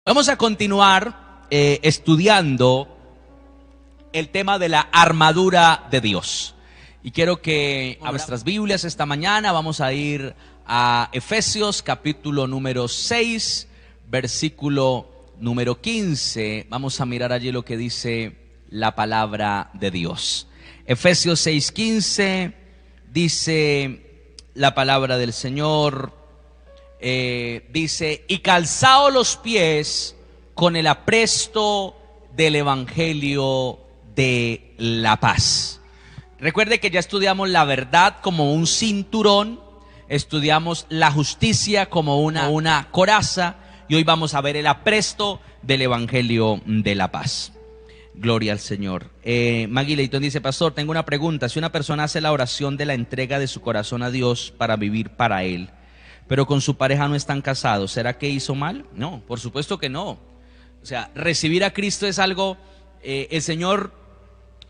Vamos a continuar estudiando el tema de la armadura de Dios. Y quiero que a nuestras Biblias esta mañana vamos a ir a Efesios capítulo número 6, versículo número 15. Vamos a mirar allí lo que dice la palabra de Dios. Efesios 6:15 dice la palabra del Señor. Dice: y calzaos los pies con el apresto del evangelio de la paz. Recuerde que ya estudiamos la verdad como un cinturón, estudiamos la justicia como una coraza, y hoy vamos a ver el apresto del evangelio de la paz. Gloria al Señor. Maggie Leighton dice: pastor, tengo una pregunta. Si una persona hace la oración de la entrega de su corazón a Dios para vivir para Él, pero con su pareja no están casados, ¿será que hizo mal? No, por supuesto que no. O sea, recibir a Cristo es algo, el Señor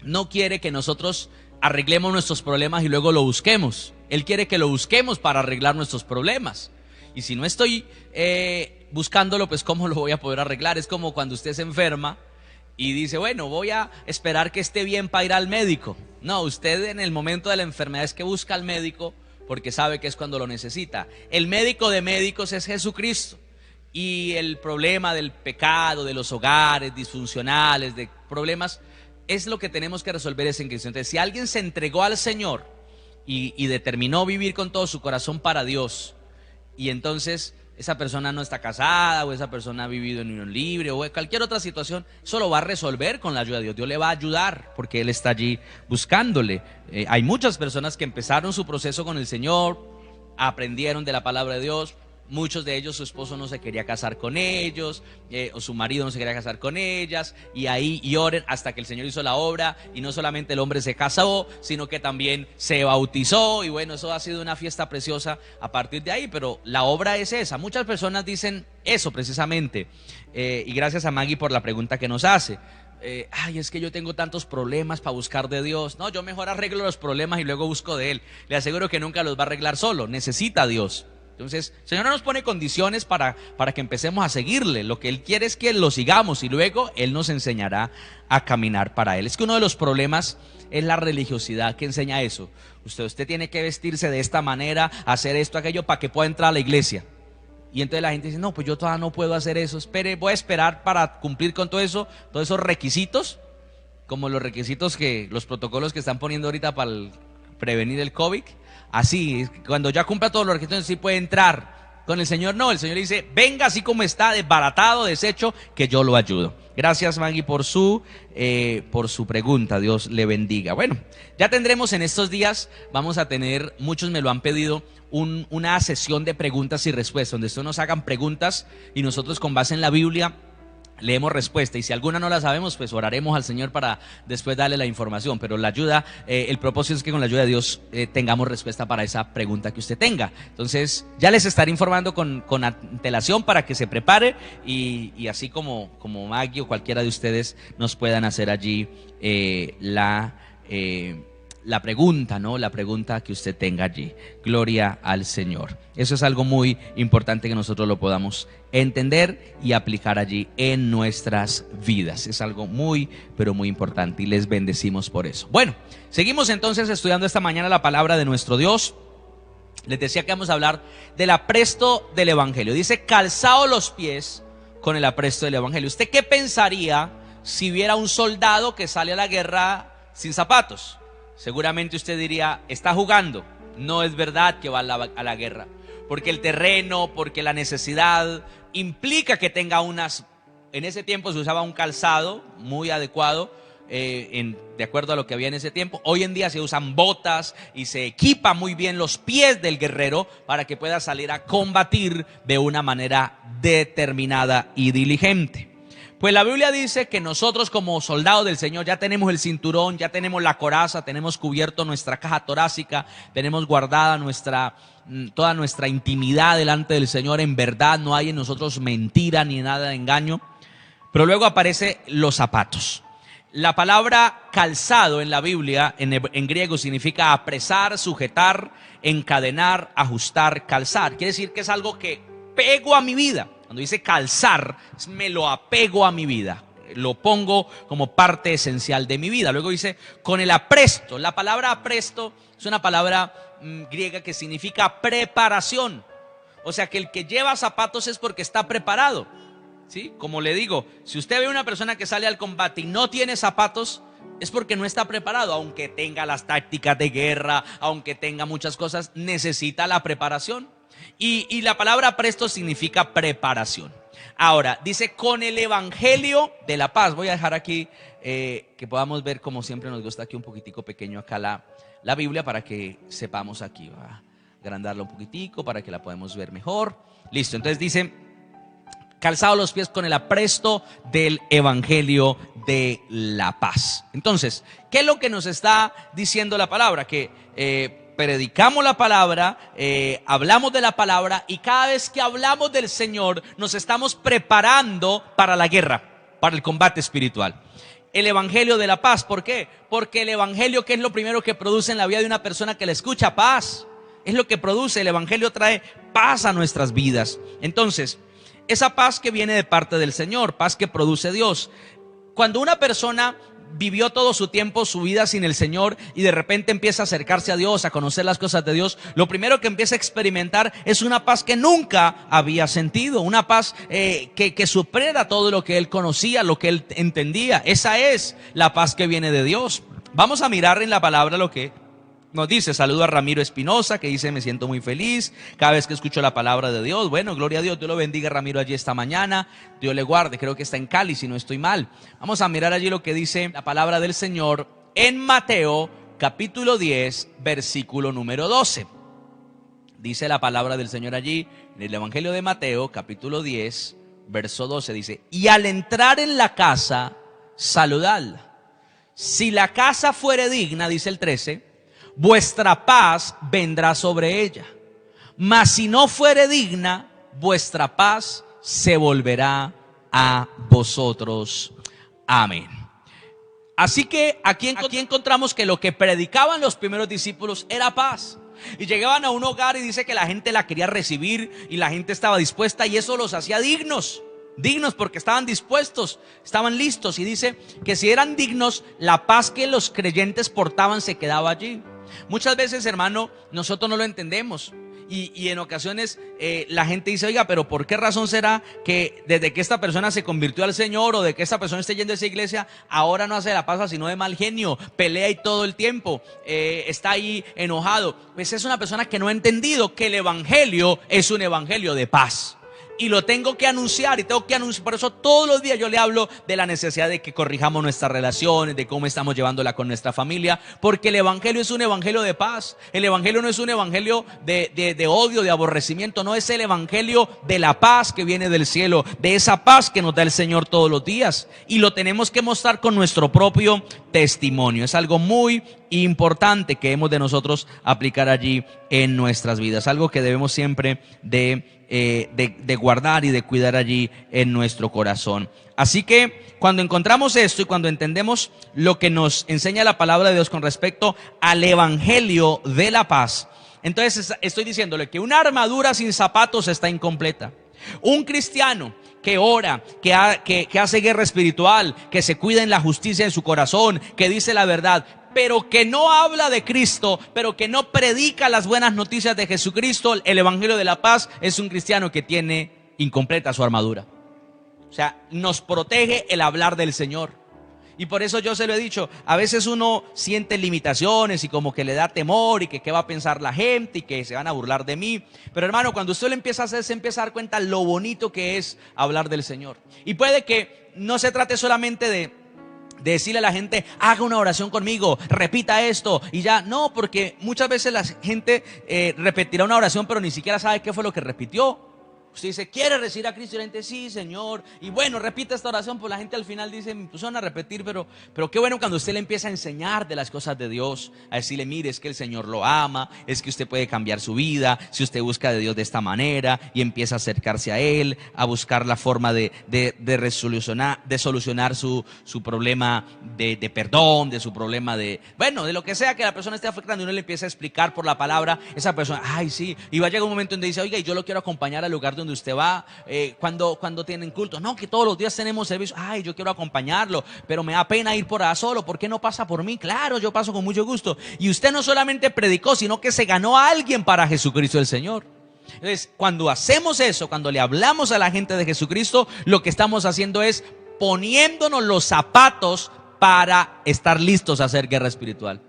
no quiere que nosotros arreglemos nuestros problemas y luego lo busquemos. Él quiere que lo busquemos para arreglar nuestros problemas. Y si no estoy buscándolo, pues ¿cómo lo voy a poder arreglar? Es como cuando usted se enferma y dice: bueno, voy a esperar que esté bien para ir al médico. No, usted en el momento de la enfermedad es que busca al médico, porque sabe que es cuando lo necesita. El médico de médicos es Jesucristo. Y el problema del pecado, de los hogares disfuncionales, de problemas, es lo que tenemos que resolver en Cristo. Entonces, si alguien se entregó al Señor y determinó vivir con todo su corazón para Dios, y entonces esa persona no está casada, o esa persona ha vivido en unión libre, o cualquier otra situación, eso lo va a resolver con la ayuda de Dios. Dios le va a ayudar porque Él está allí buscándole. Hay muchas personas que empezaron su proceso con el Señor, aprendieron de la palabra de Dios. Muchos de ellos, su esposo no se quería casar con ellos, o su marido no se quería casar con ellas, y ahí oren hasta que el Señor hizo la obra, y no solamente el hombre se casó, sino que también se bautizó, y bueno, eso ha sido una fiesta preciosa a partir de ahí. Pero la obra es esa. Muchas personas dicen eso precisamente, y gracias a Maggie por la pregunta que nos hace. Ay, es que yo tengo tantos problemas para buscar de Dios. No, yo mejor arreglo los problemas y luego busco de Él. Le aseguro que nunca los va a arreglar solo, necesita a Dios. Entonces, el Señor no nos pone condiciones para que empecemos a seguirle. Lo que Él quiere es que lo sigamos, y luego Él nos enseñará a caminar para Él. Es que uno de los problemas es la religiosidad que enseña eso. Usted tiene que vestirse de esta manera, hacer esto, aquello, para que pueda entrar a la iglesia. Y entonces la gente dice: no, pues yo todavía no puedo hacer eso. Espere, voy a esperar para cumplir con todo eso, todos esos requisitos, como los requisitos los protocolos que están poniendo ahorita para prevenir el COVID. Así, cuando ya cumpla todos los requisitos, sí puede entrar. Con el Señor no, el Señor dice: venga así como está, desbaratado, deshecho, que yo lo ayudo. Gracias, Maggie, por su pregunta. Dios le bendiga. Bueno, ya tendremos en estos días, vamos a tener, muchos me lo han pedido, una sesión de preguntas y respuestas, donde ustedes nos hagan preguntas y nosotros, con base en la Biblia, leemos respuesta, y si alguna no la sabemos, pues oraremos al Señor para después darle la información. Pero la ayuda, el propósito es que con la ayuda de Dios tengamos respuesta para esa pregunta que usted tenga. Entonces ya les estaré informando con antelación para que se prepare, y así como Maggie o cualquiera de ustedes nos puedan hacer allí la pregunta, ¿no? La pregunta que usted tenga allí. Gloria al Señor. Eso es algo muy importante, que nosotros lo podamos entender y aplicar allí en nuestras vidas. Es algo muy, pero muy importante, y les bendecimos por eso. Bueno, seguimos entonces estudiando esta mañana la palabra de nuestro Dios. Les decía que vamos a hablar del apresto del evangelio. Dice: calzaos los pies con el apresto del evangelio. ¿Usted qué pensaría si viera un soldado que sale a la guerra sin zapatos? Seguramente usted diría: está jugando. No es verdad que va a la guerra, porque el terreno, porque la necesidad implica que tenga en ese tiempo se usaba un calzado muy adecuado, de acuerdo a lo que había en ese tiempo. Hoy en día se usan botas y se equipa muy bien los pies del guerrero para que pueda salir a combatir de una manera determinada y diligente. Pues la Biblia dice que nosotros, como soldados del Señor, ya tenemos el cinturón, ya tenemos la coraza, tenemos cubierto nuestra caja torácica, tenemos guardada toda nuestra intimidad delante del Señor. En verdad no hay en nosotros mentira ni nada de engaño. Pero luego aparecen los zapatos. La palabra calzado en la Biblia, en griego, significa apresar, sujetar, encadenar, ajustar, calzar. Quiere decir que es algo que pego a mi vida, Cuando dice calzar, me lo apego a mi vida, lo pongo como parte esencial de mi vida. Luego dice con el apresto. La palabra apresto es una palabra griega que significa preparación. O sea que el que lleva zapatos es porque está preparado, ¿sí? Como le digo, si usted ve a una persona que sale al combate y no tiene zapatos, es porque no está preparado. Aunque tenga las tácticas de guerra, aunque tenga muchas cosas, necesita la preparación. Y la palabra presto significa preparación. Ahora, dice con el evangelio de la paz. Voy a dejar aquí que podamos ver, como siempre nos gusta aquí un poquitico pequeño acá la Biblia, para que sepamos aquí. Va a agrandarla un poquitico para que la podamos ver mejor. Listo, entonces dice calzados los pies con el apresto del evangelio de la paz. Entonces, ¿qué es lo que nos está diciendo la palabra? Que predicamos la palabra, hablamos de la palabra, y cada vez que hablamos del Señor nos estamos preparando para la guerra, para el combate espiritual. El evangelio de la paz, ¿por qué? Porque el evangelio, ¿qué es lo primero que produce en la vida de una persona que la escucha? Paz. Es lo que produce, el evangelio trae paz a nuestras vidas. Entonces, esa paz que viene de parte del Señor, paz que produce Dios. Cuando una persona vivió todo su tiempo, su vida sin el Señor, y de repente empieza a acercarse a Dios, a conocer las cosas de Dios, lo primero que empieza a experimentar es una paz que nunca había sentido, una paz que supera todo lo que él conocía, lo que él entendía. Esa es la paz que viene de Dios. Vamos a mirar en la palabra lo que nos dice. Saludo a Ramiro Espinosa, que dice: me siento muy feliz cada vez que escucho la palabra de Dios. Bueno, gloria a Dios. Dios lo bendiga, Ramiro, allí esta mañana. Dios le guarde. Creo que está en Cali, si no estoy mal. Vamos a mirar allí lo que dice la palabra del Señor en Mateo capítulo 10, versículo número 12. Dice la palabra del Señor allí en el Evangelio de Mateo capítulo 10, verso 12. Dice: y al entrar en la casa, saludadla. Si la casa fuere digna, dice el 13, vuestra paz vendrá sobre ella. Mas si no fuere digna, vuestra paz se volverá a vosotros. Amén. Así que aquí encontramos que lo que predicaban los primeros discípulos era paz. Y llegaban a un hogar y dice que la gente la quería recibir y la gente estaba dispuesta, y eso los hacía dignos porque estaban dispuestos, estaban listos. Y dice que si eran dignos, la paz que los creyentes portaban se quedaba allí. Muchas veces, hermano, nosotros no lo entendemos, y en ocasiones la gente dice: oiga, pero ¿por qué razón será que desde que esta persona se convirtió al Señor, o de que esta persona esté yendo a esa iglesia, ahora no hace la paz sino de mal genio, pelea y todo el tiempo, está ahí enojado? Pues es una persona que no ha entendido que el evangelio es un evangelio de paz. Y lo tengo que anunciar, por eso todos los días yo le hablo de la necesidad de que corrijamos nuestras relaciones, de cómo estamos llevándola con nuestra familia, porque el evangelio es un evangelio de paz. El evangelio no es un evangelio de odio, de aborrecimiento, no, es el evangelio de la paz que viene del cielo, de esa paz que nos da el Señor todos los días, y lo tenemos que mostrar con nuestro propio testimonio. Es algo muy importante que hemos de nosotros aplicar allí en nuestras vidas, algo que debemos siempre de guardar y de cuidar allí en nuestro corazón. Así que cuando encontramos esto y cuando entendemos lo que nos enseña la palabra de Dios con respecto al evangelio de la paz, entonces estoy diciéndole que una armadura sin zapatos está incompleta. Un cristiano que ora, que hace guerra espiritual, que se cuida en la justicia en su corazón, que dice la verdad, pero que no habla de Cristo, pero que no predica las buenas noticias de Jesucristo, el evangelio de la paz, es un cristiano que tiene incompleta su armadura. O sea, nos protege el hablar del Señor. Y por eso yo se lo he dicho, a veces uno siente limitaciones y como que le da temor, y que qué va a pensar la gente y que se van a burlar de mí. Pero hermano, cuando usted lo empieza a hacer, se empieza a dar cuenta lo bonito que es hablar del Señor. Y puede que no se trate solamente de decirle a la gente: haga una oración conmigo, repita esto y ya. No, porque muchas veces la gente repetirá una oración, pero ni siquiera sabe qué fue lo que repitió. Usted dice: ¿quiere recibir a Cristo? Y la gente: sí, Señor. Y bueno, repite esta oración. Pues la gente al final dice: pues van a repetir, pero qué bueno cuando usted le empieza a enseñar de las cosas de Dios, a decirle: mire, es que el Señor lo ama, es que usted puede cambiar su vida si usted busca de Dios de esta manera, y empieza a acercarse a Él, a buscar la forma de solucionar su problema de perdón, de su problema de lo que sea que la persona esté afectando, y uno le empieza a explicar por la palabra. Esa persona: ay, sí. Y va a llegar un momento donde dice: oiga, y yo lo quiero acompañar al lugar donde donde usted va, cuando tienen culto. No, que todos los días tenemos servicio. Ay, yo quiero acompañarlo, pero me da pena ir por allá solo. ¿Por qué no pasa por mí? Claro, yo paso con mucho gusto. Y usted no solamente predicó, sino que se ganó a alguien para Jesucristo el Señor. Entonces, cuando hacemos eso, cuando le hablamos a la gente de Jesucristo, lo que estamos haciendo es poniéndonos los zapatos para estar listos a hacer guerra espiritual.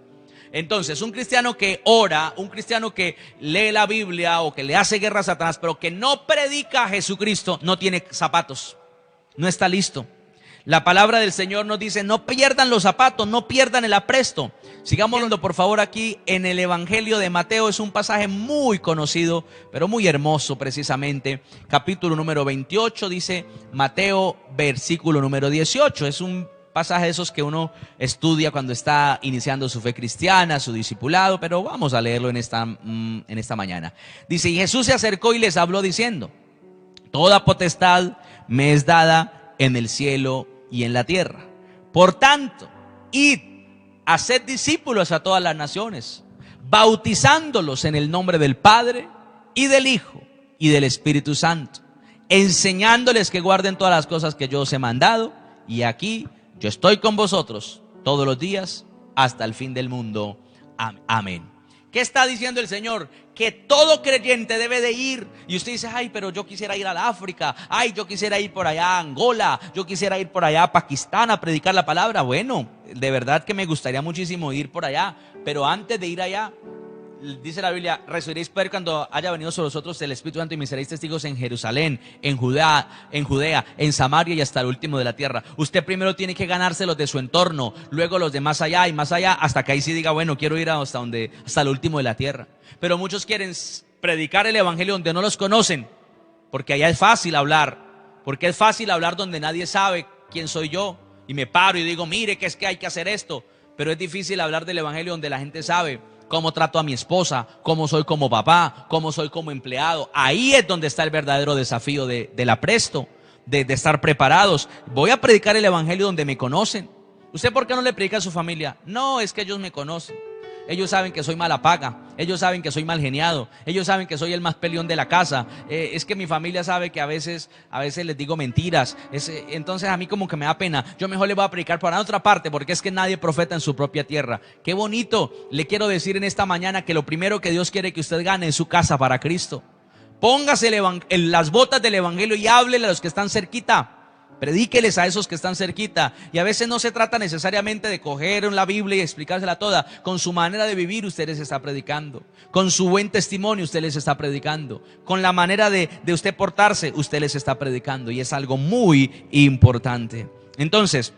Entonces, un cristiano que ora, un cristiano que lee la Biblia o que le hace guerra a Satanás, pero que no predica a Jesucristo, no tiene zapatos, no está listo. La palabra del Señor nos dice: no pierdan los zapatos, no pierdan el apresto. Sigamos viendo, por favor, aquí en el Evangelio de Mateo. Es un pasaje muy conocido, pero muy hermoso precisamente. Capítulo número 28, dice Mateo, versículo número 18. Es un pasaje de esos que uno estudia cuando está iniciando su fe cristiana, su discipulado, pero vamos a leerlo en esta mañana. Dice: y Jesús se acercó y les habló diciendo: toda potestad me es dada en el cielo y en la tierra. Por tanto, id, haced discípulos a todas las naciones, bautizándolos en el nombre del Padre y del Hijo y del Espíritu Santo, enseñándoles que guarden todas las cosas que yo os he mandado, y aquí yo estoy con vosotros todos los días hasta el fin del mundo. Amén. ¿Qué está diciendo el Señor? Que todo creyente debe de ir. Y usted dice: ay, pero yo quisiera ir al África, ay, yo quisiera ir por allá a Angola, yo quisiera ir por allá a Pakistán a predicar la palabra. Bueno, de verdad que me gustaría muchísimo ir por allá, pero antes de ir allá, dice la Biblia: recibiréis poder cuando haya venido sobre vosotros el Espíritu Santo, y me seréis testigos en Jerusalén, en Judea, en Samaria y hasta el último de la tierra. Usted primero tiene que ganarse los de su entorno, luego los de más allá y más allá, hasta que ahí sí diga: bueno, quiero ir hasta el último de la tierra. Pero muchos quieren predicar el evangelio donde no los conocen, porque allá es fácil hablar, porque es fácil hablar donde nadie sabe quién soy yo, y me paro y digo: mire, que es que hay que hacer esto. Pero es difícil hablar del evangelio donde la gente sabe cómo trato a mi esposa, cómo soy como papá, cómo soy como empleado. Ahí es donde está el verdadero desafío del apresto, de estar preparados. Voy a predicar el evangelio donde me conocen. ¿Usted por qué no le predica a su familia? No, es que ellos me conocen. Ellos saben que soy mala paga, ellos saben que soy mal geniado, ellos saben que soy el más peleón de la casa. Es que mi familia sabe que a veces les digo mentiras. Entonces a mí como que me da pena. Yo mejor le voy a predicar para otra parte, porque es que nadie profeta en su propia tierra. Qué bonito. Le quiero decir en esta mañana que lo primero que Dios quiere que usted gane es su casa para Cristo. Póngase las botas del evangelio y háblele a los que están cerquita. Predíqueles a esos que están cerquita. Y a veces no se trata necesariamente de coger la Biblia y explicársela toda. Con su manera de vivir usted les está predicando. Con su buen testimonio usted les está predicando. Con la manera de usted portarse usted les está predicando. Y es algo muy importante. Entonces,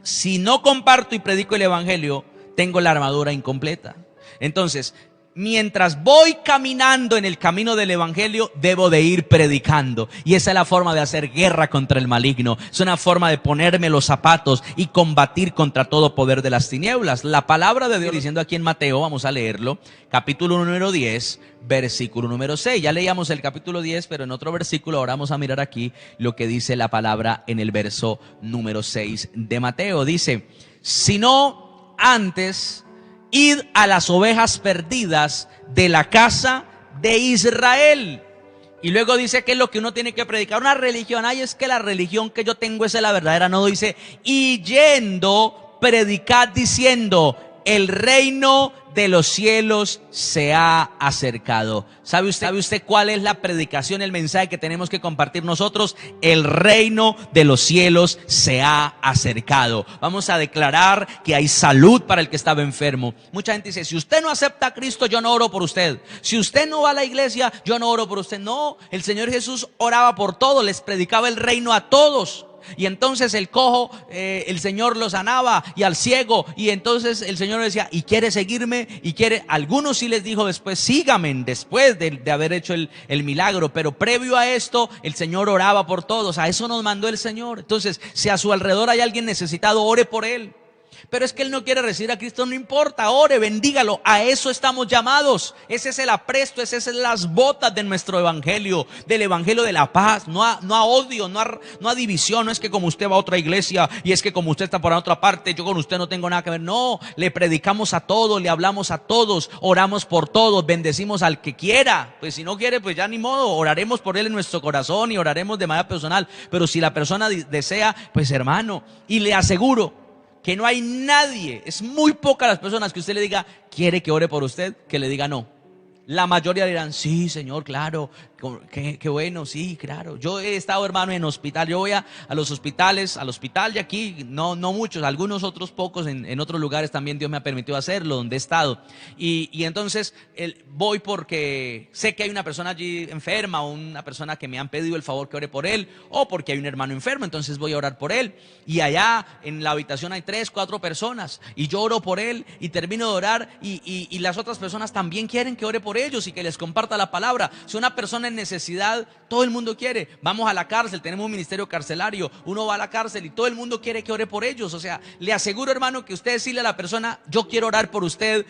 si no comparto y predico el evangelio, tengo la armadura incompleta. Entonces, mientras voy caminando en el camino del evangelio, debo de ir predicando. Y esa es la forma de hacer guerra contra el maligno. Es una forma de ponerme los zapatos y combatir contra todo poder de las tinieblas. La palabra de Dios diciendo aquí en Mateo, vamos a leerlo, capítulo número 10, versículo número 6. Ya leíamos el capítulo 10, pero en otro versículo. Ahora vamos a mirar aquí lo que dice la palabra en el verso número 6 de Mateo. Dice: sino antes, id a las ovejas perdidas de la casa de Israel. Y luego dice que es lo que uno tiene que predicar. Una religión, ay, es que la religión que yo tengo es la verdadera. No, dice: y yendo, predicad diciendo: el reino de los cielos se ha acercado. ¿Sabe usted cuál es la predicación, el mensaje que tenemos que compartir nosotros? El reino de los cielos se ha acercado. Vamos a declarar que hay salud para el que estaba enfermo. Mucha gente dice: si usted no acepta a Cristo, yo no oro por usted. Si usted no va a la iglesia, yo no oro por usted. No, el Señor Jesús oraba por todos, les predicaba el reino a todos. Y entonces el cojo, el Señor lo sanaba, y al ciego, y entonces el Señor decía: ¿y quiere seguirme? Y quiere, algunos sí les dijo después: sígame, después de haber hecho el milagro. Pero previo a esto, el Señor oraba por todos. A eso nos mandó el Señor. Entonces, si a su alrededor hay alguien necesitado, ore por él. Pero es que él no quiere recibir a Cristo, no importa, ore, bendígalo. A eso estamos llamados. Ese es el apresto, esas son las botas de nuestro evangelio, del evangelio de la paz. No a odio, no a división. No es que como usted va a otra iglesia y es que como usted está por otra parte, yo con usted no tengo nada que ver. No, le predicamos a todos, le hablamos a todos, oramos por todos, bendecimos al que quiera. Pues si no quiere, pues ya ni modo, oraremos por él en nuestro corazón y oraremos de manera personal. Pero si la persona desea, pues hermano, y le aseguro que no hay nadie, es muy pocas las personas que usted le diga, ¿quiere que ore por usted?, que le diga no. La mayoría dirán, sí, Señor, claro, qué bueno, sí, claro. Yo he estado, hermano, en hospital. Yo voy a los hospitales, al hospital de aquí, no muchos, algunos otros pocos, en otros lugares también Dios me ha permitido hacerlo, donde he estado. Y entonces voy porque sé que hay una persona allí enferma, o una persona que me han pedido el favor que ore por él, o porque hay un hermano enfermo, entonces voy a orar por él. Y allá en la habitación hay 3, 4 personas, y yo oro por él, y termino de orar, y las otras personas también quieren que ore por ellos y que les comparta la palabra. Si una persona en necesidad, todo el mundo quiere. Vamos a la cárcel, tenemos un ministerio carcelario, uno va a la cárcel y todo el mundo quiere que ore por ellos. O sea, le aseguro, hermano, que usted decirle a la persona, yo quiero orar por usted,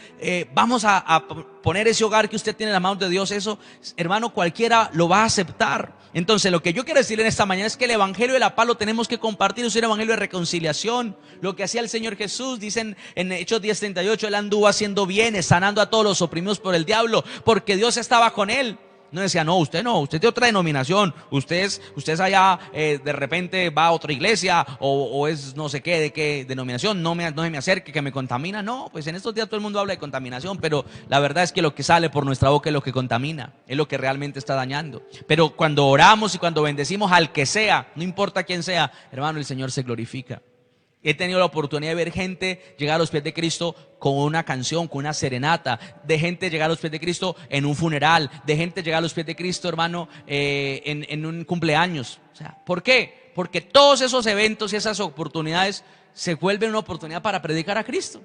vamos a poner ese hogar que usted tiene en la mano de Dios. Eso, hermano, cualquiera lo va a aceptar. Entonces, lo que yo quiero decirle en esta mañana es que el evangelio de la paz lo tenemos que compartir. Es un evangelio de reconciliación. Lo que hacía el Señor Jesús, dicen en Hechos 10:38, él anduvo haciendo bienes, sanando a todos los oprimidos por el diablo, porque Dios estaba con él. No decía, no, usted es de otra denominación, usted es allá, de repente va a otra iglesia, o es no sé qué, de qué denominación, no se me acerque, que me contamina. No, pues en estos días todo el mundo habla de contaminación, pero la verdad es que lo que sale por nuestra boca es lo que contamina, es lo que realmente está dañando. Pero cuando oramos y cuando bendecimos al que sea, no importa quién sea, hermano, el Señor se glorifica. He tenido la oportunidad de ver gente llegar a los pies de Cristo con una canción, con una serenata, de gente llegar a los pies de Cristo en un funeral, de gente llegar a los pies de Cristo, hermano, en un cumpleaños. O sea, ¿por qué? Porque todos esos eventos y esas oportunidades se vuelven una oportunidad para predicar a Cristo.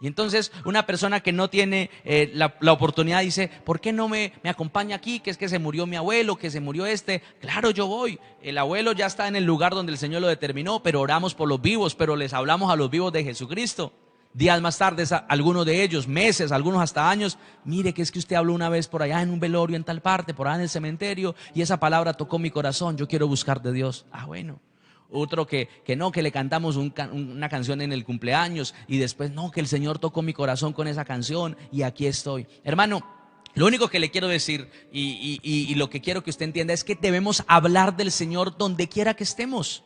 Y entonces una persona que no tiene la oportunidad dice, ¿por qué no me acompaña aquí? Que es que se murió mi abuelo, que se murió este. Claro, yo voy. El abuelo ya está en el lugar donde el Señor lo determinó, pero oramos por los vivos, pero les hablamos a los vivos de Jesucristo. Días más tarde, algunos de ellos, meses, algunos hasta años, mire que es que usted habló una vez por allá en un velorio en tal parte, por allá en el cementerio, y esa palabra tocó mi corazón, yo quiero buscar de Dios. Ah, bueno. Otro que le cantamos una canción en el cumpleaños y después, no, que el Señor tocó mi corazón con esa canción y aquí estoy. Hermano, lo único que le quiero decir y lo que quiero que usted entienda es que debemos hablar del Señor donde quiera que estemos.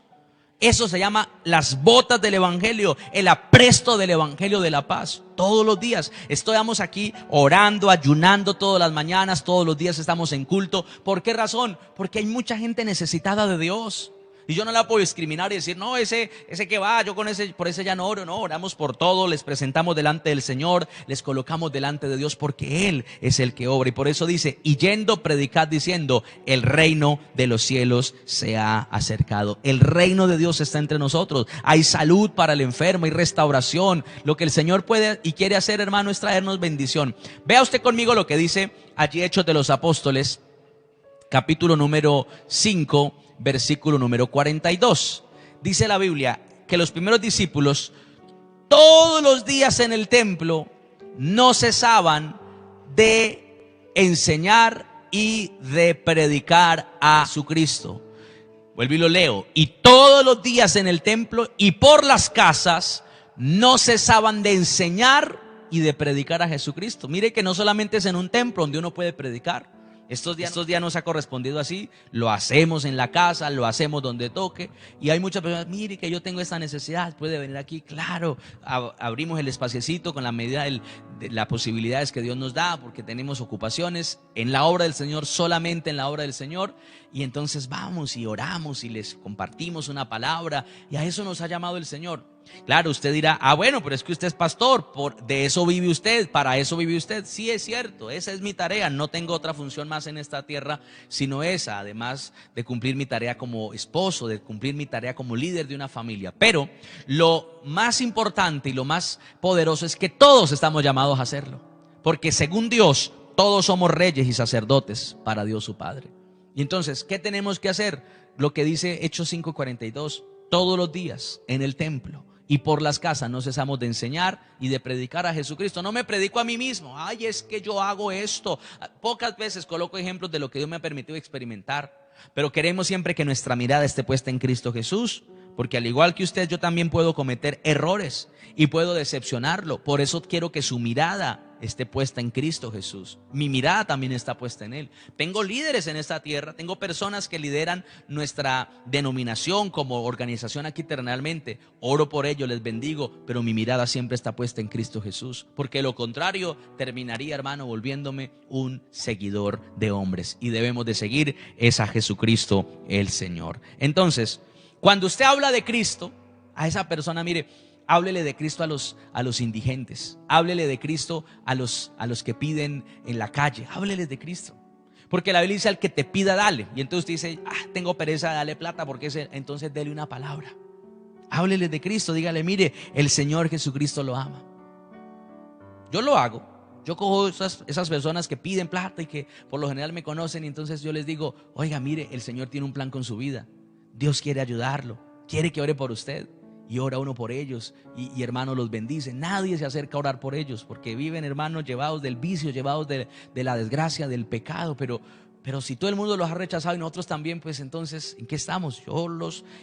Eso se llama las botas del evangelio, el apresto del evangelio de la paz. Todos los días estamos aquí orando, ayunando todas las mañanas, todos los días estamos en culto. ¿Por qué razón? Porque hay mucha gente necesitada de Dios. Y yo no la puedo discriminar y decir, no, ese que va, yo por ese ya no oro. No, oramos por todo, les presentamos delante del Señor, les colocamos delante de Dios porque Él es el que obra. Y por eso dice, y yendo predicad diciendo, el reino de los cielos se ha acercado. El reino de Dios está entre nosotros. Hay salud para el enfermo, hay restauración. Lo que el Señor puede y quiere hacer, hermano, es traernos bendición. Vea usted conmigo lo que dice allí Hechos de los Apóstoles, capítulo número 5, versículo número 42. Dice la Biblia que los primeros discípulos todos los días en el templo no cesaban de enseñar y de predicar a Jesucristo. Vuelvo y lo leo. Y todos los días en el templo y por las casas no cesaban de enseñar y de predicar a Jesucristo. Mire que no solamente es en un templo donde uno puede predicar. Estos días nos ha correspondido así, lo hacemos en la casa, lo hacemos donde toque. Y hay muchas personas, mire que yo tengo esta necesidad, puede venir aquí. Claro, abrimos el espaciecito con la medida de las posibilidades que Dios nos da, porque tenemos ocupaciones en la obra del Señor, solamente en la obra del Señor. Y entonces vamos y oramos y les compartimos una palabra, y a eso nos ha llamado el Señor. Claro, usted dirá, bueno, pero es que usted es pastor, de eso vive usted, para eso vive usted. Sí, es cierto, esa es mi tarea, no tengo otra función más en esta tierra sino esa, además de cumplir mi tarea como esposo, de cumplir mi tarea como líder de una familia. Pero lo más importante y lo más poderoso es que todos estamos llamados a hacerlo, porque según Dios, todos somos reyes y sacerdotes para Dios su Padre. Y entonces, ¿qué tenemos que hacer? Lo que dice Hechos 5:42, todos los días en el templo y por las casas no cesamos de enseñar y de predicar a Jesucristo. No me predico a mí mismo, ay, es que yo hago esto. Pocas veces coloco ejemplos de lo que Dios me ha permitido experimentar, pero queremos siempre que nuestra mirada esté puesta en Cristo Jesús, porque al igual que usted, yo también puedo cometer errores y puedo decepcionarlo. Por eso quiero que su mirada esté puesta en Cristo Jesús. Mi mirada también está puesta en Él. Tengo líderes en esta tierra, tengo personas que lideran nuestra denominación como organización aquí terrenalmente. Oro por ellos, les bendigo, pero mi mirada siempre está puesta en Cristo Jesús, porque lo contrario terminaría, hermano, volviéndome un seguidor de hombres, y debemos de seguir es a Jesucristo el Señor. Entonces, cuando usted habla de Cristo a esa persona, mire, háblele de Cristo a los indigentes, háblele de Cristo a los que piden en la calle, háblele de Cristo. Porque la Biblia dice: al que te pida, dale. Y entonces usted dice: tengo pereza de darle plata, porque entonces dele una palabra. Háblele de Cristo, dígale: mire, el Señor Jesucristo lo ama. Yo lo hago. Yo cojo esas personas que piden plata y que por lo general me conocen, y entonces yo les digo: oiga, mire, el Señor tiene un plan con su vida. Dios quiere ayudarlo, quiere que ore por usted. Y ora uno por ellos, y hermano, los bendice. Nadie se acerca a orar por ellos, porque viven, hermanos, llevados del vicio, llevados de la desgracia, del pecado. Pero si todo el mundo los ha rechazado y nosotros también, pues entonces, ¿en qué estamos?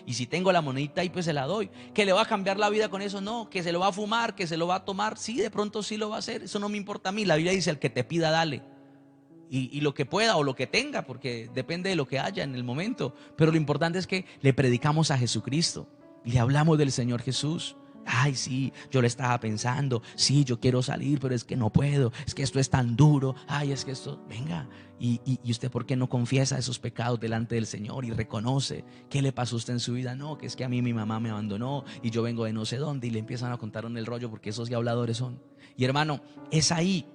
Y si tengo la monedita ahí, pues se la doy. ¿Que le va a cambiar la vida con eso? No. ¿Que se lo va a fumar? ¿Que se lo va a tomar? Sí, de pronto sí lo va a hacer. Eso no me importa a mí. La Biblia dice: al que te pida, dale. Y lo que pueda o lo que tenga, porque depende de lo que haya en el momento. Pero lo importante es que le predicamos a Jesucristo, le hablamos del Señor Jesús. Ay, sí, yo le estaba pensando, sí, yo quiero salir, pero es que no puedo, es que esto es tan duro. Ay, es que esto, venga. Y usted, ¿por qué no confiesa esos pecados delante del Señor y reconoce qué le pasó a usted en su vida? No, que es que a mí mi mamá me abandonó y yo vengo de no sé dónde, y le empiezan a contar en el rollo, porque esos ya habladores son. Y hermano, es ahí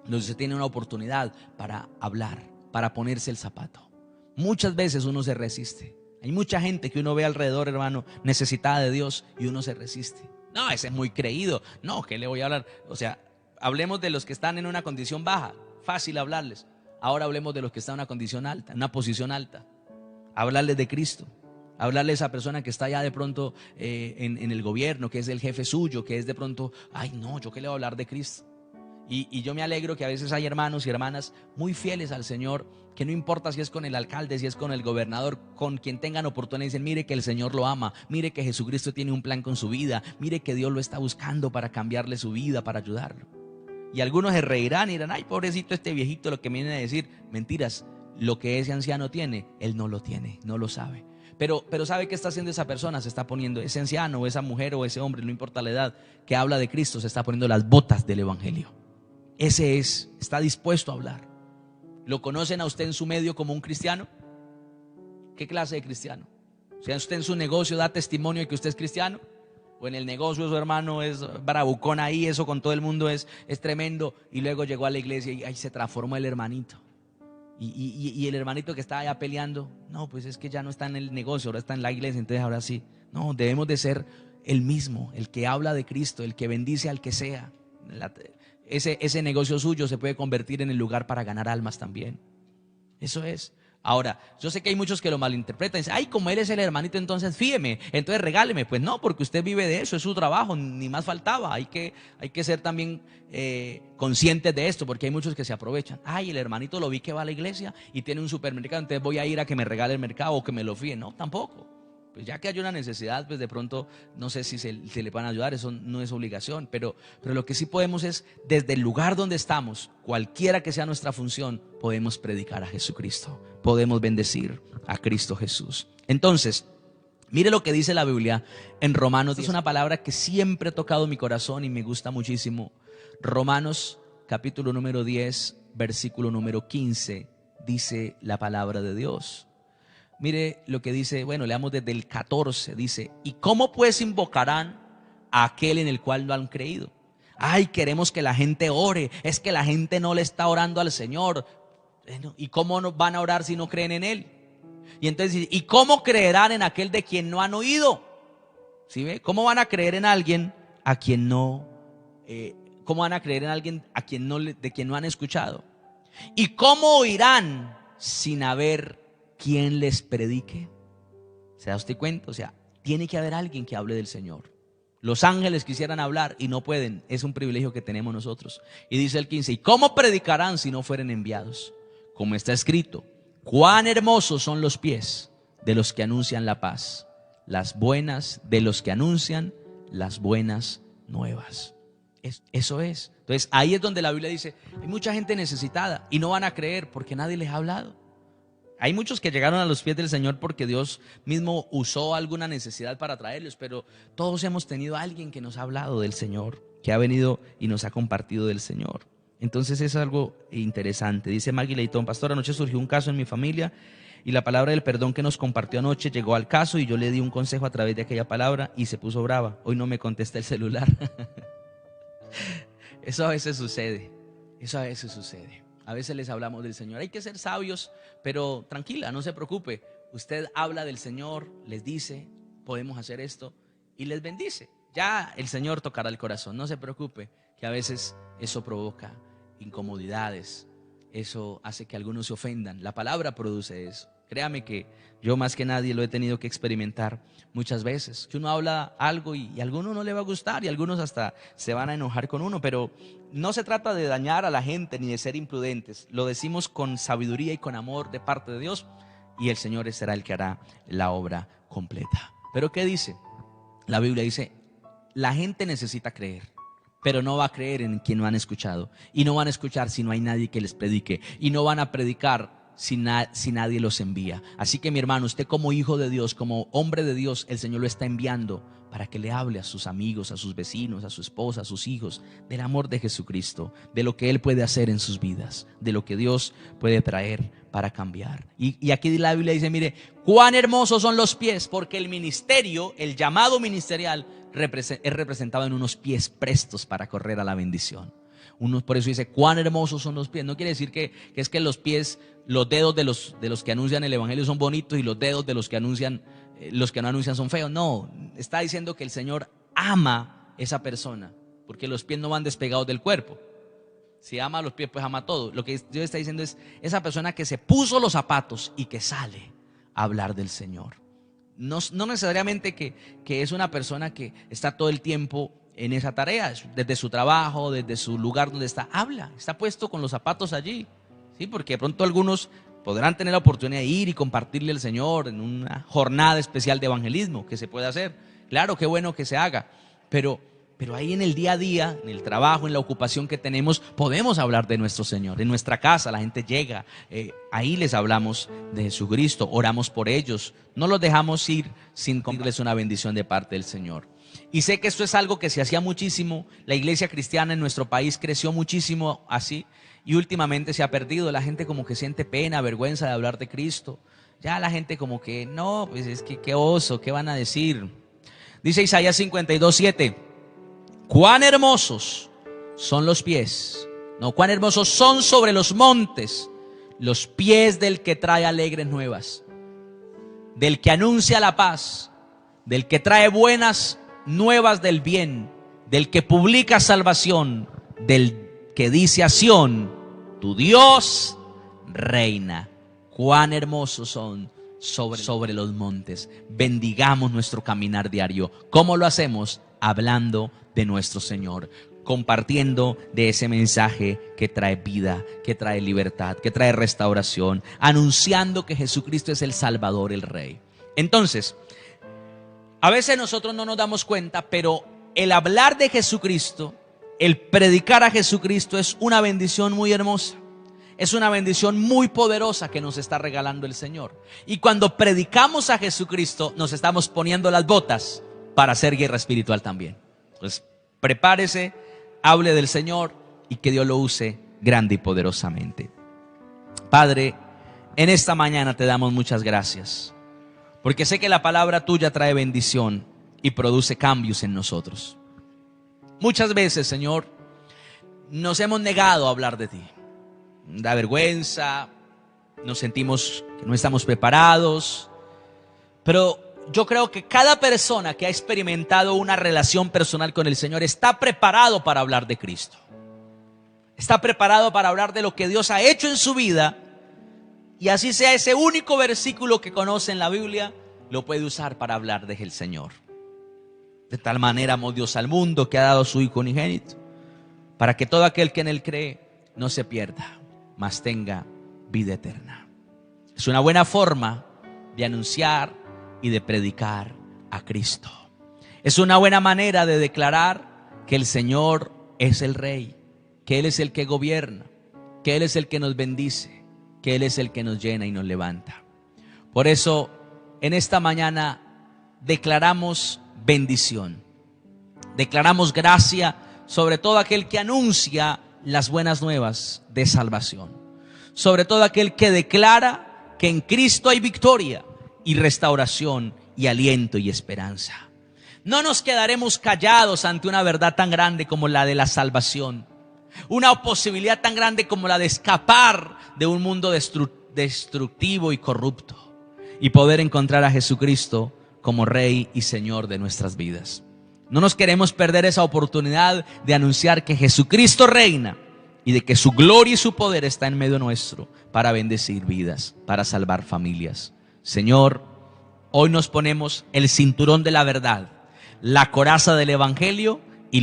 donde usted tiene una oportunidad para hablar, para ponerse el zapato. Muchas veces uno se resiste. Hay mucha gente que uno ve alrededor, hermano, necesitada de Dios, y uno se resiste. No, ese es muy creído. No, ¿qué le voy a hablar? O sea, hablemos de los que están en una condición baja. Fácil hablarles. Ahora hablemos de los que están en una condición alta, en una posición alta. Hablarles de Cristo. Hablarle a esa persona que está ya de pronto en el gobierno, que es el jefe suyo, que es de pronto: ay, no, ¿yo qué le voy a hablar de Cristo? Y yo me alegro que a veces hay hermanos y hermanas muy fieles al Señor, que no importa si es con el alcalde, si es con el gobernador, con quien tengan oportunidad, dicen: mire que el Señor lo ama, mire que Jesucristo tiene un plan con su vida, mire que Dios lo está buscando para cambiarle su vida, para ayudarlo. Y algunos se reirán y dirán: ay, pobrecito este viejito, lo que me viene a decir. Mentiras. Lo que ese anciano tiene, él no lo tiene, no lo sabe. Pero ¿sabe qué está haciendo esa persona? Se está poniendo, ese anciano o esa mujer o ese hombre, no importa la edad, que habla de Cristo, se está poniendo las botas del evangelio. Ese está dispuesto a hablar. ¿Lo conocen a usted en su medio como un cristiano? ¿Qué clase de cristiano? O sea, usted en su negocio da testimonio de que usted es cristiano, o en el negocio su hermano es bravucón ahí, eso con todo el mundo es tremendo, y luego llegó a la iglesia y ahí se transformó el hermanito. Y el hermanito que estaba allá peleando, no, pues es que ya no está en el negocio, ahora está en la iglesia, entonces ahora sí. No, debemos de ser el mismo, el que habla de Cristo, el que bendice al que sea. Ese negocio suyo se puede convertir en el lugar para ganar almas también. Eso es. Ahora, yo sé que hay muchos que lo malinterpretan. Dicen: ay, como él es el hermanito, entonces fíeme, entonces regáleme. Pues no, porque usted vive de eso, es su trabajo, ni más faltaba. Hay que ser también conscientes de esto, porque hay muchos que se aprovechan. Ay, el hermanito lo vi que va a la iglesia y tiene un supermercado, entonces voy a ir a que me regale el mercado o que me lo fíe. No, tampoco. Pues ya que hay una necesidad, pues de pronto no sé si se le van a ayudar, eso no es obligación, pero lo que sí podemos es, desde el lugar donde estamos, cualquiera que sea nuestra función, podemos predicar a Jesucristo, podemos bendecir a Cristo Jesús. Entonces, mire lo que dice la Biblia en Romanos. Es una palabra que siempre ha tocado mi corazón y me gusta muchísimo. Romanos capítulo número 10, versículo número 15, dice la palabra de Dios. Mire lo que dice, bueno, leamos desde el 14, dice: ¿y cómo pues invocarán a aquel en el cual no han creído? Ay, queremos que la gente ore, es que la gente no le está orando al Señor. ¿Y cómo van a orar si no creen en Él? Y entonces, ¿y cómo creerán en aquel de quien no han oído? ¿Sí ve? ¿Cómo van a creer en alguien a quien no, cómo van a creer en alguien a quien no, de quien no han escuchado? ¿Y cómo oirán sin haber quien les predique? ¿Se da usted cuenta? O sea, tiene que haber alguien que hable del Señor. Los ángeles quisieran hablar y no pueden. Es un privilegio que tenemos nosotros. Y dice el 15, ¿y cómo predicarán si no fueren enviados? Como está escrito, cuán hermosos son los pies de los que anuncian la paz, las buenas de los que anuncian las buenas nuevas. Eso es. Entonces ahí es donde la Biblia dice, hay mucha gente necesitada y no van a creer porque nadie les ha hablado. Hay muchos que llegaron a los pies del Señor porque Dios mismo usó alguna necesidad para traerlos, pero todos hemos tenido a alguien que nos ha hablado del Señor, que ha venido y nos ha compartido del Señor. Entonces es algo interesante. Dice Maggie Leitón, pastor, anoche surgió un caso en mi familia y la palabra del perdón que nos compartió anoche llegó al caso y yo le di un consejo a través de aquella palabra y se puso brava. Hoy no me contesta el celular. Eso a veces sucede. A veces les hablamos del Señor. Hay que ser sabios, pero tranquila, no se preocupe. Usted habla del Señor, les dice, podemos hacer esto y les bendice. Ya el Señor tocará el corazón, no se preocupe, que a veces eso provoca incomodidades. Eso hace que algunos se ofendan. La palabra produce eso. Créame que yo más que nadie lo he tenido que experimentar muchas veces. Que uno habla algo y a alguno no le va a gustar y algunos hasta se van a enojar con uno. Pero no se trata de dañar a la gente ni de ser imprudentes. Lo decimos con sabiduría y con amor de parte de Dios y el Señor será el que hará la obra completa. ¿Pero qué dice? La Biblia dice, la gente necesita creer, pero no va a creer en quien no han escuchado. Y no van a escuchar si no hay nadie que les predique. Y no van a predicar si nadie los envía. Así que mi hermano, usted como hijo de Dios, como hombre de Dios, el Señor lo está enviando para que le hable a sus amigos, a sus vecinos, a su esposa, a sus hijos, del amor de Jesucristo, de lo que Él puede hacer en sus vidas, de lo que Dios puede traer para cambiar. Y aquí la Biblia dice, mire, cuán hermosos son los pies, porque el ministerio, el llamado ministerial, es representado en unos pies prestos para correr a la bendición. Por eso dice, cuán hermosos son los pies. No quiere decir que es que los pies, los dedos de los que anuncian el evangelio son bonitos y los dedos de los que no anuncian son feos. No, está diciendo que el Señor ama esa persona, porque los pies no van despegados del cuerpo. Si ama a los pies, pues ama todo. Lo que Dios está diciendo es esa persona que se puso los zapatos y que sale a hablar del Señor. No necesariamente que es una persona que está todo el tiempo en esa tarea, desde su trabajo, desde su lugar donde está, está puesto con los zapatos allí, ¿sí? Porque de pronto algunos podrán tener la oportunidad de ir y compartirle al Señor en una jornada especial de evangelismo que se puede hacer. Claro, qué bueno que se haga, pero ahí en el día a día, en el trabajo, en la ocupación que tenemos, podemos hablar de nuestro Señor. En nuestra casa la gente llega, ahí les hablamos de Jesucristo, oramos por ellos, no los dejamos ir sin cumplirles una bendición de parte del Señor. Y sé que esto es algo que se hacía muchísimo. La iglesia cristiana en nuestro país creció muchísimo así y últimamente se ha perdido. La gente como que siente pena, vergüenza de hablar de Cristo. Ya la gente como que no, pues es que qué oso, ¿qué van a decir? Dice Isaías 52:7, cuán hermosos son los pies, no, cuán hermosos son sobre los montes los pies del que trae alegres nuevas, del que anuncia la paz, del que trae buenas nuevas del bien, del que publica salvación, del que dice a Sión, tu Dios reina. Cuán hermosos son sobre los montes. Bendigamos nuestro caminar diario. ¿Cómo lo hacemos? Hablando de nuestro Señor, compartiendo de ese mensaje que trae vida, que trae libertad, que trae restauración, anunciando que Jesucristo es el Salvador, el Rey. Entonces, a veces nosotros no nos damos cuenta, pero el hablar de Jesucristo, el predicar a Jesucristo es una bendición muy hermosa. Es una bendición muy poderosa que nos está regalando el Señor. Y cuando predicamos a Jesucristo, nos estamos poniendo las botas para hacer guerra espiritual también. Entonces, prepárese, hable del Señor y que Dios lo use grande y poderosamente. Padre, en esta mañana te damos muchas gracias, porque sé que la palabra tuya trae bendición y produce cambios en nosotros. Muchas veces, Señor, nos hemos negado a hablar de ti. Da vergüenza, nos sentimos que no estamos preparados, pero yo creo que cada persona que ha experimentado una relación personal con el Señor está preparado para hablar de Cristo. Está preparado para hablar de lo que Dios ha hecho en su vida. Y así sea ese único versículo que conoce en la Biblia, lo puede usar para hablar del Señor. De tal manera amó Dios al mundo que ha dado a su Hijo unigénito, para que todo aquel que en Él cree no se pierda, mas tenga vida eterna. Es una buena forma de anunciar y de predicar a Cristo. Es una buena manera de declarar que el Señor es el Rey, que Él es el que gobierna, que Él es el que nos bendice, que Él es el que nos llena y nos levanta. Por eso, en esta mañana declaramos bendición, declaramos gracia sobre todo aquel que anuncia las buenas nuevas de salvación, sobre todo aquel que declara que en Cristo hay victoria y restauración y aliento y esperanza. No nos quedaremos callados ante una verdad tan grande como la de la salvación, una posibilidad tan grande como la de escapar de un mundo destructivo y corrupto y poder encontrar a Jesucristo como Rey y Señor de nuestras vidas. No nos queremos perder esa oportunidad de anunciar que Jesucristo reina y de que su gloria y su poder está en medio nuestro para bendecir vidas, para salvar familias. Señor, hoy nos ponemos el cinturón de la verdad, la coraza del Evangelio y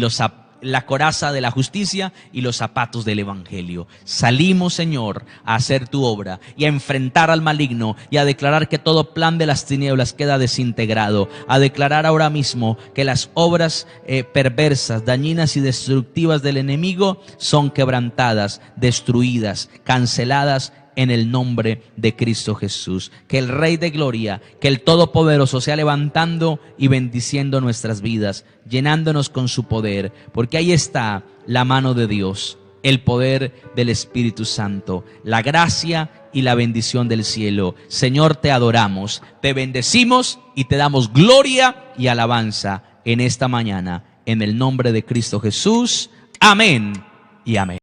la coraza de la justicia y los zapatos del Evangelio. Salimos, Señor, a hacer tu obra y a enfrentar al maligno y a declarar que todo plan de las tinieblas queda desintegrado, a declarar ahora mismo que las obras perversas, dañinas y destructivas del enemigo son quebrantadas, destruidas, canceladas en el nombre de Cristo Jesús. Que el Rey de Gloria, que el Todopoderoso sea levantando y bendiciendo nuestras vidas, llenándonos con su poder, porque ahí está la mano de Dios, el poder del Espíritu Santo, la gracia y la bendición del cielo. Señor, te adoramos, te bendecimos y te damos gloria y alabanza en esta mañana, en el nombre de Cristo Jesús. Amén y amén.